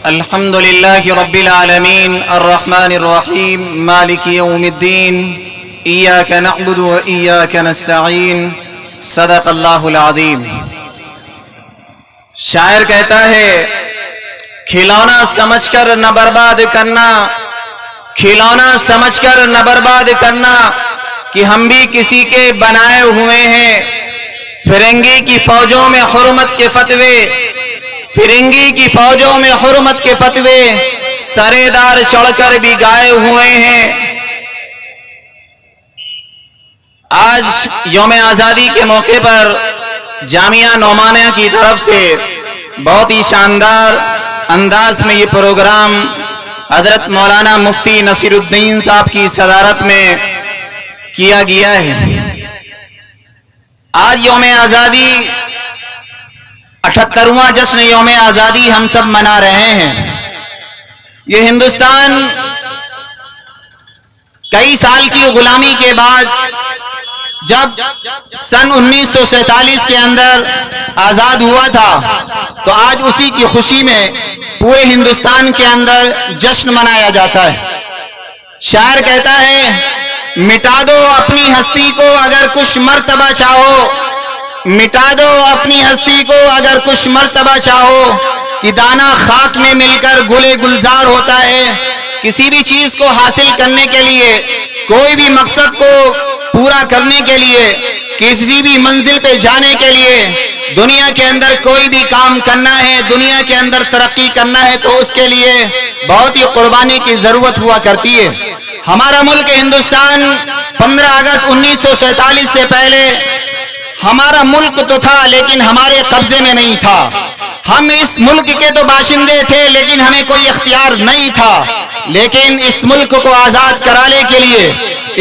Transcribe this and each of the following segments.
الحمد لله رب العالمين الرحمن الرحيم مالك يوم الدين إياك نعبد وإياك نستعين صدق اللہ العظیم۔ شاعر کہتا ہے کھلونا سمجھ کر نہ برباد کرنا، کھلونا سمجھ کر نہ برباد کرنا کہ ہم بھی کسی کے بنائے ہوئے ہیں۔ فرنگی کی فوجوں میں حرمت کے فتوے، فرنگی کی فوجوں میں حرمت کے فتوے سرے دار چڑھ کر بھی گائے ہوئے ہیں۔ آج یوم آزادی کے موقع پر جامعہ نعمانیہ کی طرف سے بہت ہی شاندار انداز میں یہ پروگرام حضرت مولانا مفتی نصیر الدین صاحب کی صدارت میں کیا گیا ہے۔ آج یوم آزادی 78واں جشن یوم آزادی ہم سب منا رہے ہیں۔ یہ ہندوستان کئی سال کی غلامی کے بعد جب سن 1947 کے اندر آزاد ہوا تھا تو آج اسی کی خوشی میں پورے ہندوستان کے اندر جشن منایا جاتا ہے۔ شاعر کہتا ہے مٹا دو اپنی ہستی کو اگر کچھ مرتبہ چاہو، مٹا دو اپنی ہستی کو اگر کچھ مرتبہ چاہو، کہ دانہ خاک میں مل کر گلے گلزار ہوتا ہے۔ کسی بھی چیز کو حاصل کرنے کے لیے، کوئی بھی مقصد کو پورا کرنے کے لیے، کسی بھی منزل پہ جانے کے لیے، دنیا کے اندر کوئی بھی کام کرنا ہے، دنیا کے اندر ترقی کرنا ہے تو اس کے لیے بہت ہی قربانی کی ضرورت ہوا کرتی ہے۔ ہمارا ملک ہندوستان 15 اگست 1947 سے پہلے ہمارا ملک تو تھا لیکن ہمارے قبضے میں نہیں تھا۔ ہم اس ملک کے تو باشندے تھے لیکن ہمیں کوئی اختیار نہیں تھا۔ لیکن اس ملک کو آزاد کرانے کے لیے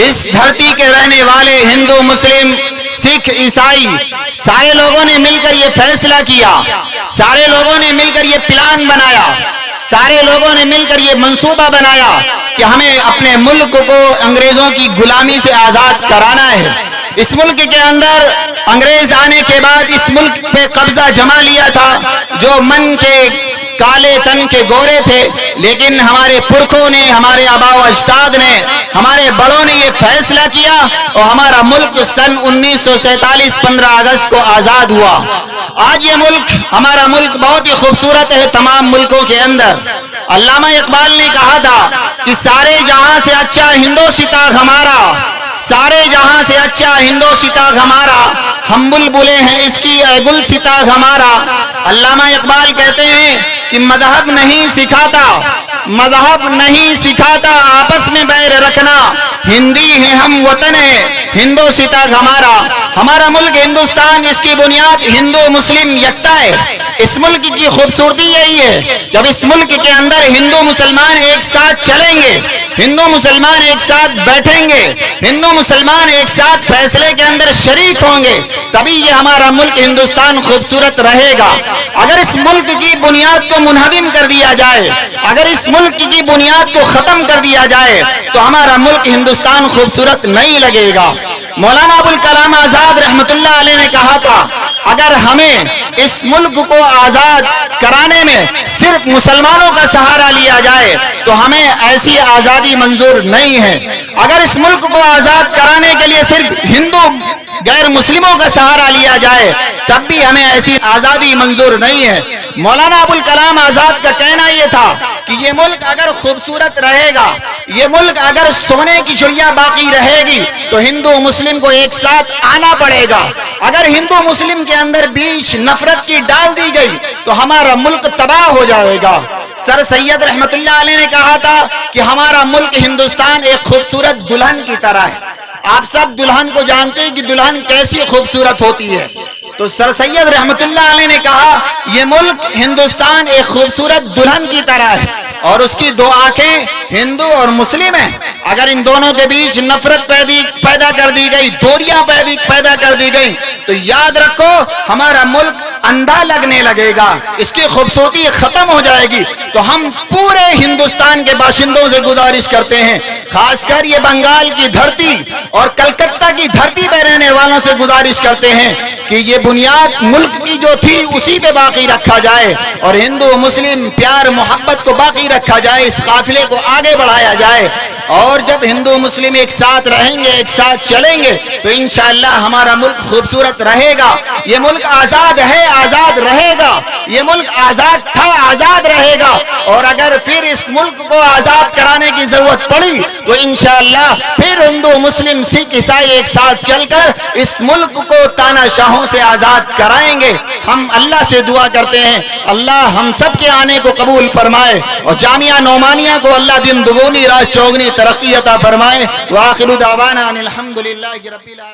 اس دھرتی کے رہنے والے ہندو، مسلم، سکھ، عیسائی سارے لوگوں نے مل کر یہ فیصلہ کیا، سارے لوگوں نے مل کر یہ پلان بنایا، سارے لوگوں نے مل کر یہ منصوبہ بنایا کہ ہمیں اپنے ملک کو انگریزوں کی غلامی سے آزاد کرانا ہے۔ اس ملک کے اندر انگریز آنے کے بعد اس ملک پہ قبضہ جما لیا تھا جو من کے کالے تن کے گورے تھے، لیکن ہمارے پرکھوں نے، ہمارے آباء و اجداد نے، ہمارے بڑوں نے یہ فیصلہ کیا اور ہمارا ملک سن 1947 15 اگست کو آزاد ہوا۔ آج یہ ملک، ہمارا ملک بہت ہی خوبصورت ہے تمام ملکوں کے اندر۔ علامہ اقبال نے کہا تھا کہ سارے جہاں سے اچھا ہندوستاں ہمارا، سارے جہاں سے اچھا ہندوستاں ہمارا، ہم بلبلیں ہیں اس کی اے گلستاں ہمارا۔ علامہ اقبال کہتے ہیں کہ مذہب نہیں سکھاتا، مذہب نہیں سکھاتا آپس میں بیر رکھنا، ہندی ہیں ہم وطن ہے ہندوستاں ہمارا۔ ہمارا ملک ہندوستان، اس کی بنیاد ہندو مسلم یکتا ہے۔ اس ملک کی خوبصورتی یہی ہے جب اس ملک کے اندر ہندو مسلمان ایک ساتھ چلیں گے، ہندو مسلمان ایک ساتھ بیٹھیں گے، ہندو مسلمان ایک ساتھ فیصلے کے اندر شریک ہوں گے، تبھی یہ ہمارا ملک ہندوستان خوبصورت رہے گا۔ اگر اس ملک کی بنیاد کو منہدم کر دیا جائے، اگر اس ملک کی بنیاد کو ختم کر دیا جائے تو ہمارا ملک ہندوستان خوبصورت نہیں لگے گا۔ مولانا ابوالکلام آزاد رحمت اللہ علیہ نے کہا تھا اگر ہمیں اس ملک کو آزاد کرانے میں صرف مسلمانوں کا سہارا لیا جائے تو ہمیں ایسی آزادی منظور نہیں ہے۔ اگر اس ملک کو آزاد کرانے کے لیے صرف ہندو غیر مسلموں کا سہارا لیا جائے تب بھی ہمیں ایسی آزادی منظور نہیں ہے۔ مولانا ابوالکلام آزاد کا کہنا یہ تھا کہ یہ ملک اگر خوبصورت رہے گا، یہ ملک اگر سونے کی چڑیا باقی رہے گی تو ہندو مسلم کو ایک ساتھ آنا پڑے گا۔ اگر ہندو مسلم کے اندر بیچ نفرت کی ڈال دی گئی تو ہمارا ملک تباہ ہو جائے گا۔ سر سید رحمت اللہ علیہ نے کہا تھا کہ ہمارا ملک ہندوستان ایک خوبصورت دلہن کی طرح ہے۔ آپ سب دلہن کو جانتے ہیں کہ دلہن کیسی خوبصورت ہوتی ہے، تو سر سید رحمت اللہ علیہ نے کہا یہ ملک ہندوستان ایک خوبصورت دلہن کی طرح ہے اور اس کی دو آنکھیں ہندو اور مسلم ہیں۔ اگر ان دونوں کے بیچ نفرت پیدا کر دی گئی، دوریاں پیدا کر دی گئی تو یاد رکھو ہمارا ملک اندھا لگنے لگے گا، اس کی خوبصورتی ختم ہو جائے گی۔ تو ہم پورے ہندوستان کے باشندوں سے گزارش کرتے ہیں، خاص کر یہ بنگال کی دھرتی اور کلکتہ کی دھرتی پہ رہنے والوں سے گزارش کرتے ہیں کہ یہ بنیاد ملک کی جو تھی اسی پہ باقی رکھا جائے، اور ہندو مسلم پیار محبت کو باقی رکھا جائے، اس قافلے کو آگے بڑھایا جائے۔ اور جب ہندو مسلم ایک ساتھ رہیں گے، ایک ساتھ چلیں گے، تو انشاءاللہ ہمارا ملک خوبصورت رہے گا۔ یہ ملک آزاد ہے، آزاد رہے گا، یہ ملک آزاد تھا، آزاد رہے گا۔ اور اگر پھر اس ملک کو آزاد کرانے کی ضرورت پڑی تو انشاءاللہ پھر ہندو مسلم سکھ عیسائی ایک ساتھ چل کر اس ملک کو تانا شاہوں سے آزاد کرائیں گے۔ ہم اللہ سے دعا کرتے ہیں اللہ ہم سب کے آنے کو قبول فرمائے، اور جامعہ نعمانیہ کو اللہ دن دگنی رات چوگنی ترقی عطا فرمائے۔ وآخر دعوانا ان الحمدللہ رب العالمین۔